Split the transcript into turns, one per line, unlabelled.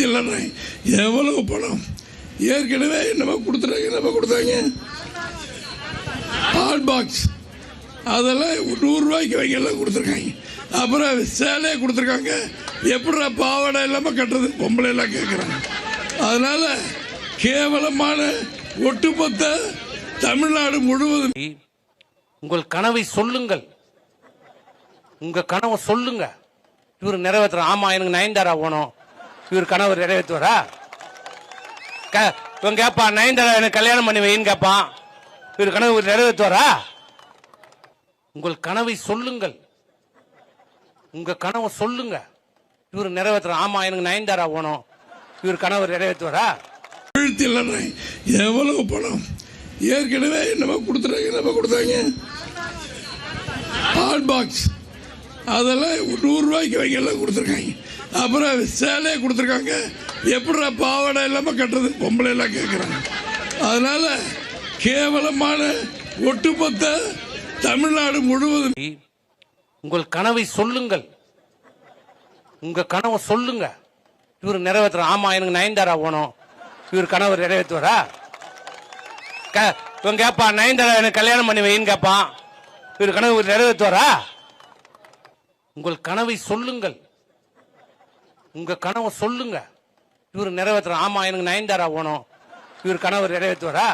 இல்லைன்னா எவ்வளவு பணம் ஏற்கனவே நம்ம கொடுத்தாங்க ஹாட் பாக்ஸ் அதெல்லாம் ₹100 வைக்கலாம் கொடுத்துருக்காங்க. அப்புறம் சேலையை கொடுத்துருக்காங்க. எப்படி பாவாடை இல்லாமல் கட்டுறது பொம்பளை எல்லாம் கேட்குறாங்க. அதனால கேவலமான ஒட்டுமொத்த தமிழ்நாடு முழுவதும்
உங்கள் கனவை சொல்லுங்கள். உங்க கனவை சொல்லுங்க. இவர் நிறைவேற்ற. ஆமா, எனக்கு நயன்தாரா போனோம். இவர் கனவு நிறைவேற்றுவாரா? இவன் கேட்பான், நயன்தாரா எனக்கு கல்யாணம் பண்ணி வைன்னு கேட்பான். இவர் கனவு நிறைவேற்றுவாரா? உங்கள் கனவை சொல்லுங்கள். உங்க கனவை சொல்லுங்க. இவர் நிறைவேற்ற. ஆமா, எனக்கு நயன்தாரா போனோம். இவர் கனவு நிறைவேற்றுவாரா?
இல்லைன்னா எவ்வளவு பணம் ஏற்கனவே நம்ம கொடுத்தாங்க ஹாட் பாக்ஸ் அதெல்லாம் ₹100 வைக்கலாம் கொடுத்துருக்காங்க. அப்புறம் சேலையை கொடுத்துருக்காங்க. எப்படி பாவாடை இல்லாமல் கட்டுறது பொம்பளை எல்லாம் கேட்குறாங்க. அதனால கேவலமான ஒட்டுமொத்த தமிழ்நாடு முழுவதும்
உங்கள் கனவை சொல்லுங்கள். உங்க கனவை சொல்லுங்க. இவர் நிறைவேற்ற. ஆமா, எனக்கு நயன்தாரா போனோம். இவர் கனவு நிறைவேற்றுவாரா? இவன் கேட்பான், நயன்தாரா எனக்கு கல்யாணம் பண்ணி வைன்னு கேட்பான். இவர் கனவு நிறைவேற்றுவாரா? உங்கள் கனவை சொல்லுங்கள். உங்க கனவை சொல்லுங்க. இவர் நிறைவேற்ற. ஆமா, எனக்கு நயன்தாரா போனோம். இவர் கனவு நிறைவேற்றுவாரா?